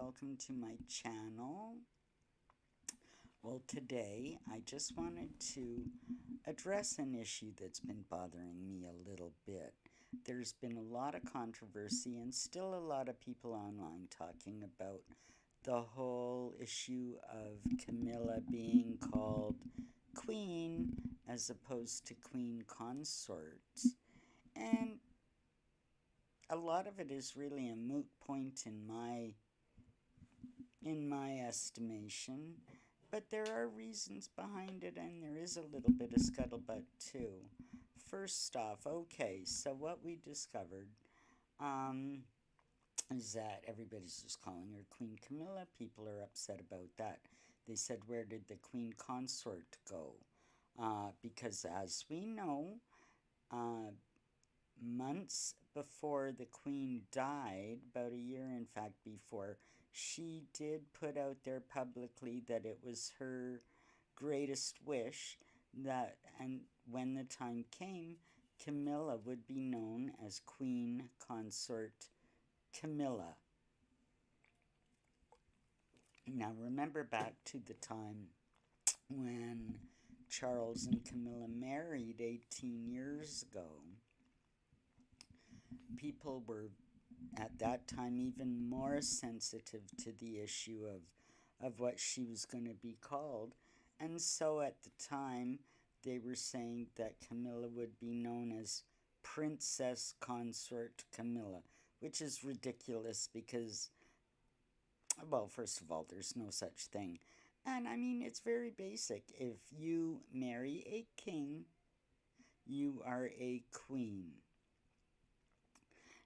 welcome to my channel. Well, today I just wanted to address an issue that's been bothering me a little bit. There's been a lot of controversy and still a lot of people online talking about the whole issue of Camilla being called Queen as opposed to Queen Consort. And a lot of it is really a moot point in my estimation, but there are reasons behind it, and there is a little bit of scuttlebutt too. First off, okay, so what we discovered um, is that everybody's just calling her Queen Camilla. People are upset about that. They said, where did the Queen Consort go? Because as we know, uh, months before the Queen died, about a year in fact before, she did put out there publicly that it was her greatest wish that, and when the time came, Camilla would be known as Queen Consort Camilla. Now remember back to the time when Charles and Camilla married 18 years ago. People were at that time even more sensitive to the issue of what she was going to be called. And so at the time, they were saying that Camilla would be known as Princess Consort Camilla, which is ridiculous because, well, first of all, there's no such thing. And I mean, it's very basic. If you marry a king, you are a queen.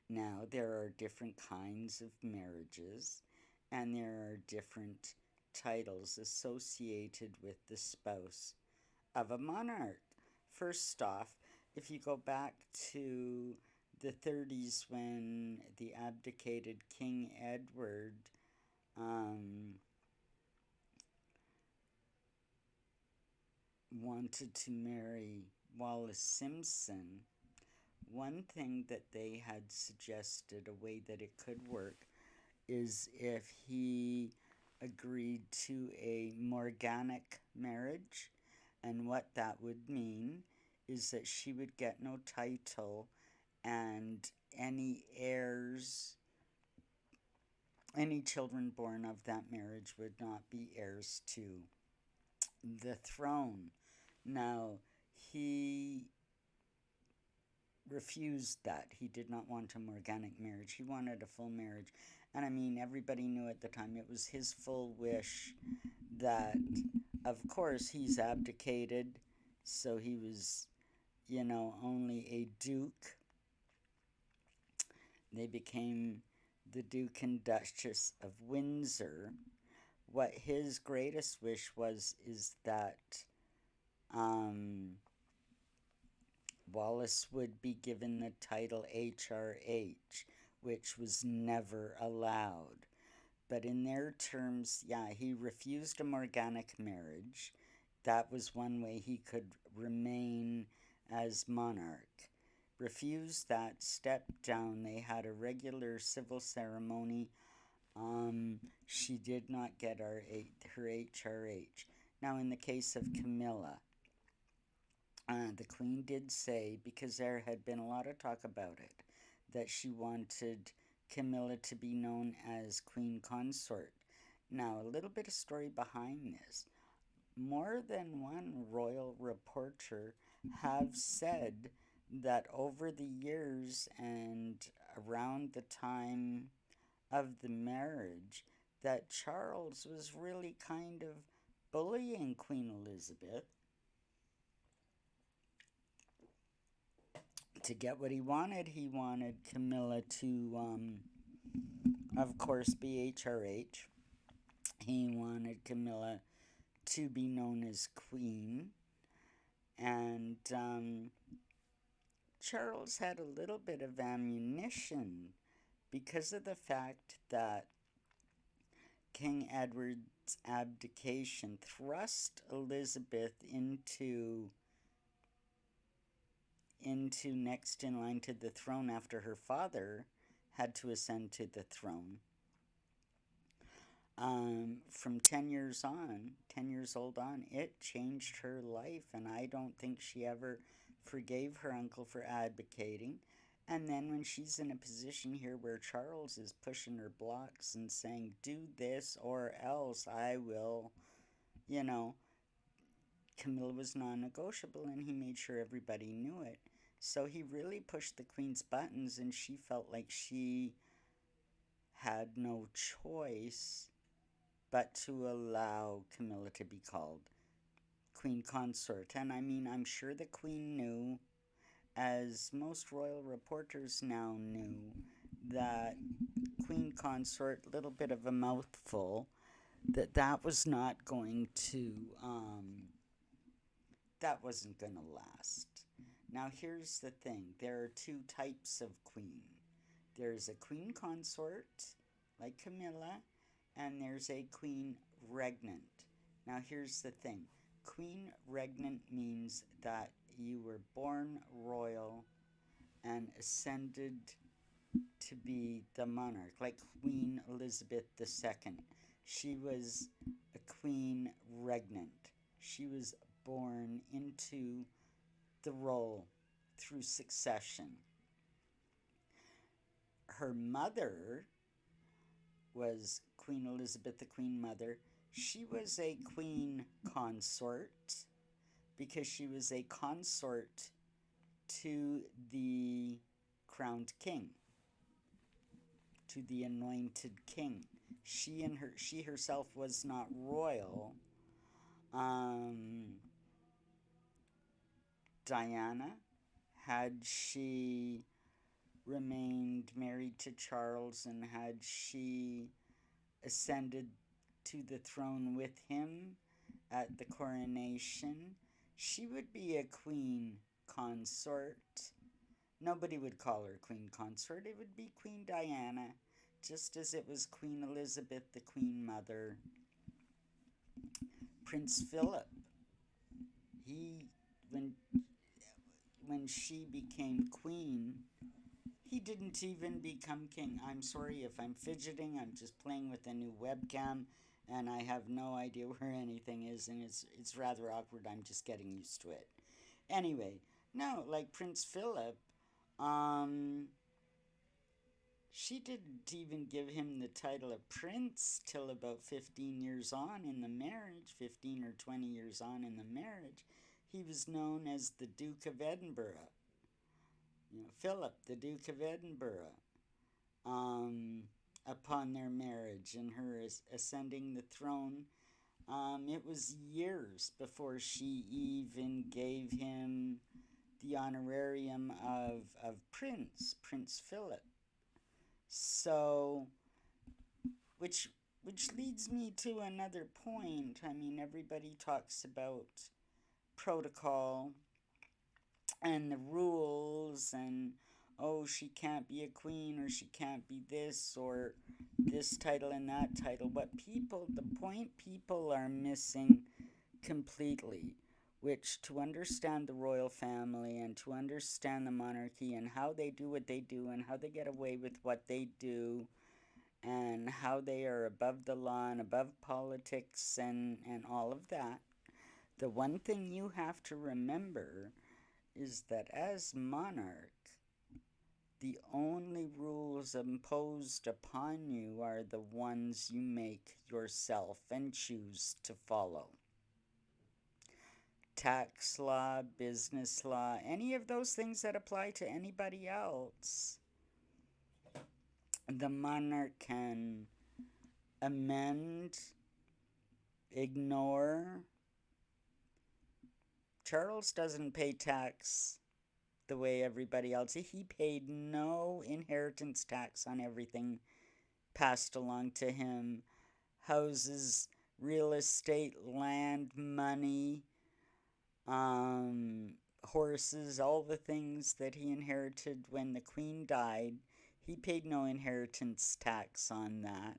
Now, there are different kinds of marriages, and there are different titles associated with the spouse of a monarch. First off, if you go back to the 30s when the abdicated King Edward wanted to marry Wallis Simpson, one thing that they had suggested, a way that it could work, is if he agreed to a morganic marriage. And what that would mean is that she would get no title, and any heirs, any children born of that marriage would not be heirs to the throne. Now, he refused that. He did not want a morganic marriage. He wanted a full marriage. And I mean, everybody knew at the time it was his full wish that, of course, he's abdicated, so he was, only a duke. They became the Duke and Duchess of Windsor. What his greatest wish was is that Wallis would be given the title HRH, which was never allowed. But in their terms, yeah, he refused a morganic marriage. That was one way he could remain as monarch. Refused that, stepped down. They had a regular civil ceremony. She did not get her HRH. Now, in the case of Camilla, the Queen did say, because there had been a lot of talk about it, that she wanted Camilla to be known as Queen Consort. Now, a little bit of story behind this. More than one royal reporter have said that over the years and around the time of the marriage, that Charles was really kind of bullying Queen Elizabeth to get what he wanted. He wanted Camilla to, of course, be HRH. He wanted Camilla to be known as Queen. And Charles had a little bit of ammunition because of the fact that King Edward's abdication thrust Elizabeth into next in line to the throne after her father had to ascend to the throne. From 10 years old on, it changed her life, and I don't think she ever forgave her uncle for advocating. And then when she's in a position here where Charles is pushing her blocks and saying, do this or else I will, you know, Camilla was non negotiable and he made sure everybody knew it. So he really pushed the Queen's buttons, and she felt like she had no choice but to allow Camilla to be called Queen Consort. And I mean, I'm sure the Queen knew, as most royal reporters now knew, that Queen Consort, little bit of a mouthful, that was not going to, that wasn't going to last. Now, here's the thing, there are two types of queen. There's a queen consort, like Camilla, and there's a queen regnant. Now, here's the thing, queen regnant means that you were born royal and ascended to be the monarch, like Queen Elizabeth II. She was a queen regnant. She was born into the role through succession. Her mother was Queen Elizabeth, the Queen Mother. She was a queen consort because she was a consort to the crowned king, to the anointed king. She herself was not royal. Um, Diana, had she remained married to Charles and had she ascended to the throne with him at the coronation, she would be a queen consort. Nobody would call her queen consort. It would be Queen Diana, just as it was Queen Elizabeth, the Queen Mother. Prince Philip, he when she became queen, he didn't even become king. I'm sorry if I'm fidgeting. I'm just playing with a new webcam and I have no idea where anything is, and it's rather awkward. I'm just getting used to it. Anyway, no, like Prince Philip, um she didn't even give him the title of prince till about 15 years on in the marriage, 15 or 20 years on in the marriage. He was known as the Duke of Edinburgh. Philip, the Duke of Edinburgh, um, upon their marriage and her ascending the throne. It was years before she even gave him the honorarium of Prince Philip. So, which leads me to another point. I mean, everybody talks about protocol and the rules, and oh, she can't be a queen, or she can't be this, or this title and that title. The point people are missing completely, which to understand the royal family and to understand the monarchy and how they do what they do and how they get away with what they do and how they are above the law and above politics and all of that, the one thing you have to remember is that as monarch, the only rules imposed upon you are the ones you make yourself and choose to follow. Tax law, business law, any of those things that apply to anybody else, the monarch can amend, ignore. Charles doesn't pay tax the way everybody else. He paid no inheritance tax on everything passed along to him. Houses, real estate, land, money, horses, all the things that he inherited when the Queen died. He paid no inheritance tax on that.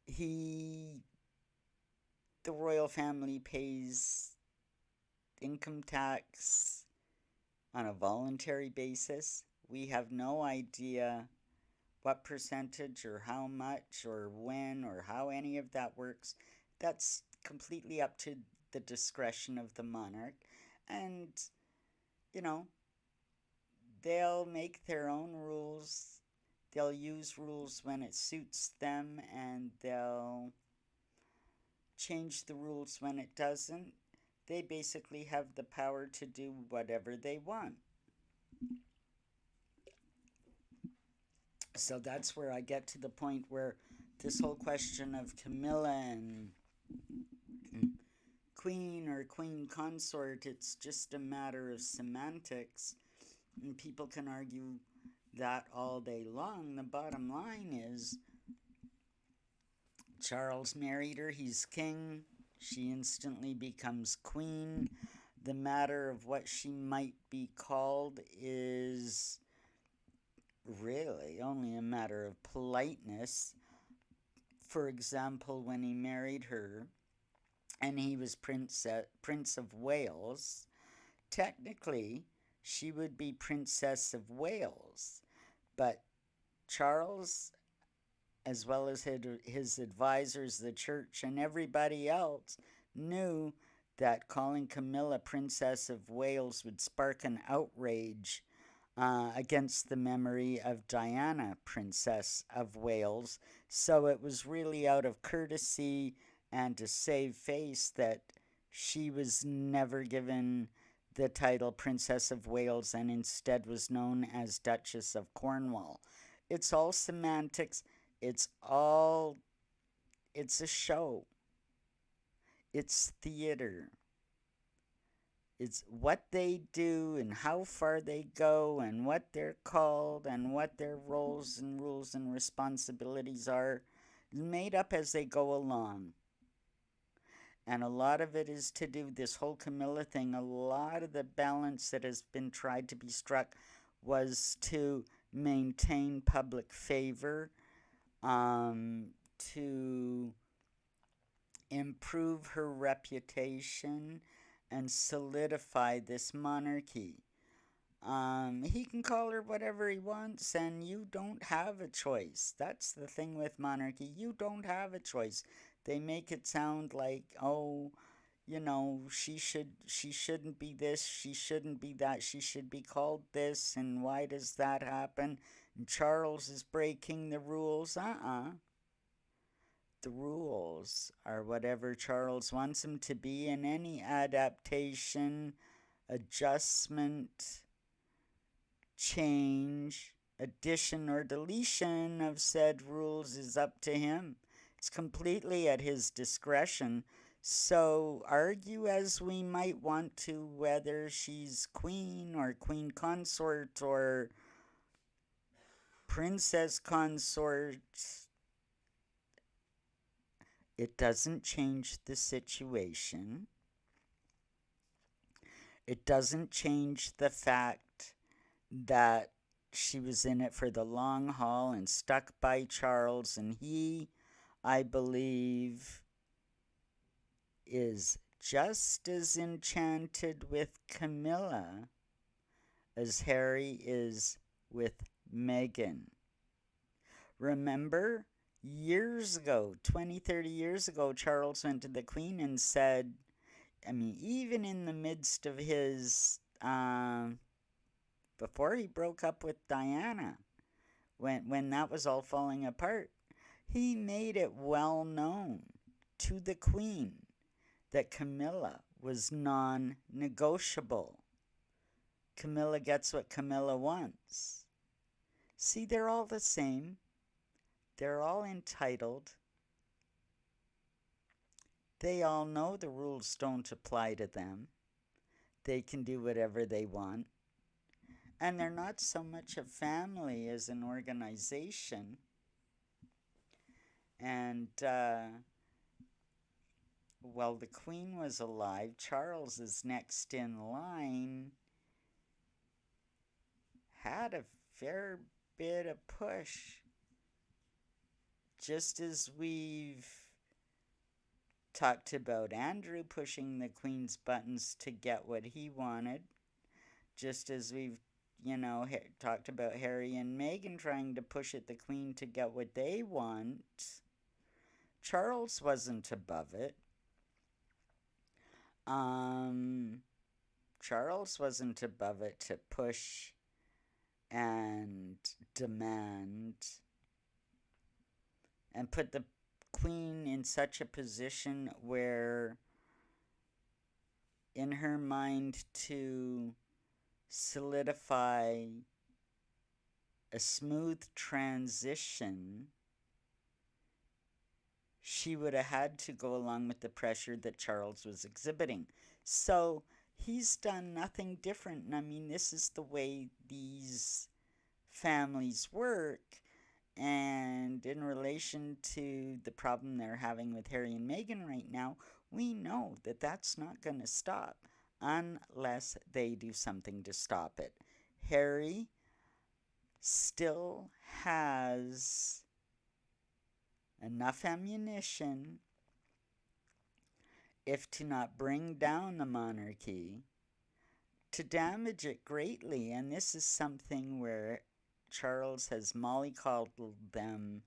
He the royal family pays income tax on a voluntary basis, we have no idea what percentage or how much or when or how any of that works. That's completely up to the discretion of the monarch. And, you know, they'll make their own rules. They'll use rules when it suits them, and they'll change the rules when it doesn't. They basically have the power to do whatever they want. So that's where I get to the point where this whole question of Camilla and queen or queen consort, it's just a matter of semantics. And people can argue that all day long. The bottom line is Charles married her, he's king. She instantly becomes queen. The matter of what she might be called is really only a matter of politeness. For example, when he married her and he was Prince of Wales, technically she would be Princess of Wales. But Charles, as well as his advisors, the church, and everybody else, knew that calling Camilla Princess of Wales would spark an outrage against the memory of Diana, Princess of Wales. So it was really out of courtesy and to save face that she was never given the title Princess of Wales and instead was known as Duchess of Cornwall. It's all semantics. It's a show. It's theater. It's what they do and how far they go and what they're called and what their roles and rules and responsibilities are, made up as they go along. And a lot of it is to do this whole Camilla thing. A lot of the balance that has been tried to be struck was to maintain public favor, to improve her reputation and solidify this monarchy. He can call her whatever he wants, and you don't have a choice. That's the thing with monarchy. You don't have a choice. They make it sound like, oh, she shouldn't be this, she shouldn't be that, she should be called this, and why does that happen? And Charles is breaking the rules. The rules are whatever Charles wants them to be, and any adaptation, adjustment, change, addition, or deletion of said rules is up to him. It's completely at his discretion. So, argue as we might want to whether she's queen or queen consort or princess consort, it doesn't change the situation. It doesn't change the fact that she was in it for the long haul and stuck by Charles, and he, I believe, is just as enchanted with Camilla as Harry is with Meghan. Remember, years ago, 20, 30 years ago, Charles went to the Queen and said, I mean, even in the midst of his, before he broke up with Diana, when that was all falling apart, he made it well known to the Queen that Camilla was non-negotiable. Camilla gets what Camilla wants. See, they're all the same. They're all entitled. They all know the rules don't apply to them. They can do whatever they want. And they're not so much a family as an organization. And while the Queen was alive, Charles is next in line, had a fair bit of push. Just as we've talked about Andrew pushing the Queen's buttons to get what he wanted, just as we've, talked about Harry and Meghan trying to push at the Queen to get what they want. Charles wasn't above it. Um, Charles wasn't above it to push and demand and put the Queen in such a position where, in her mind, to solidify a smooth transition, she would have had to go along with the pressure that Charles was exhibiting. So he's done nothing different. And I mean, this is the way these families work. And in relation to the problem they're having with Harry and Meghan right now, we know that that's not going to stop unless they do something to stop it. Harry still has enough ammunition, if to not bring down the monarchy, to damage it greatly. And this is something where Charles has mollycoddled them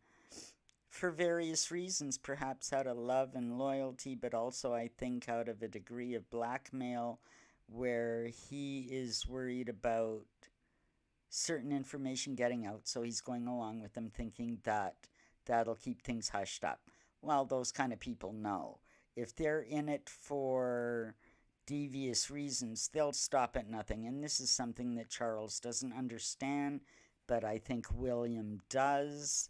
for various reasons, perhaps out of love and loyalty, but also, I think, out of a degree of blackmail, where he is worried about certain information getting out, so he's going along with them thinking that that'll keep things hushed up. Well, those kind of people know. If they're in it for devious reasons, they'll stop at nothing. And this is something that Charles doesn't understand, but I think William does.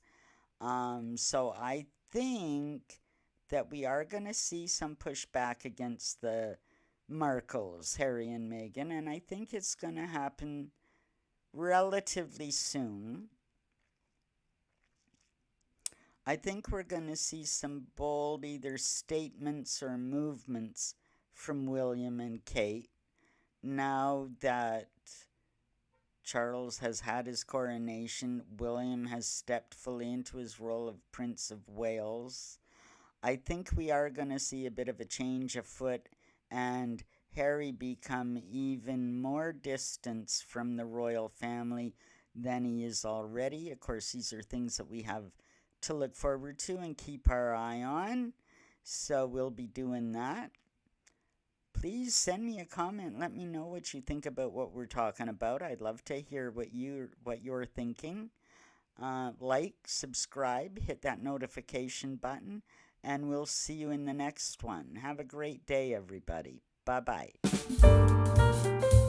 So I think that we are going to see some pushback against the Markles, Harry and Meghan, and I think it's going to happen relatively soon. I think we're going to see some bold either statements or movements from William and Kate now that Charles has had his coronation. William has stepped fully into his role of Prince of Wales. I think we are going to see a bit of a change afoot, and Harry become even more distant from the royal family than he is already. Of course, these are things that we have to look forward to and keep our eye on, so we'll be doing that. Please send me a comment. Let me know what you think about what we're talking about. I'd love to hear what you're thinking. Like, subscribe, hit that notification button, and we'll see you in the next one. Have a great day, everybody. Bye-bye.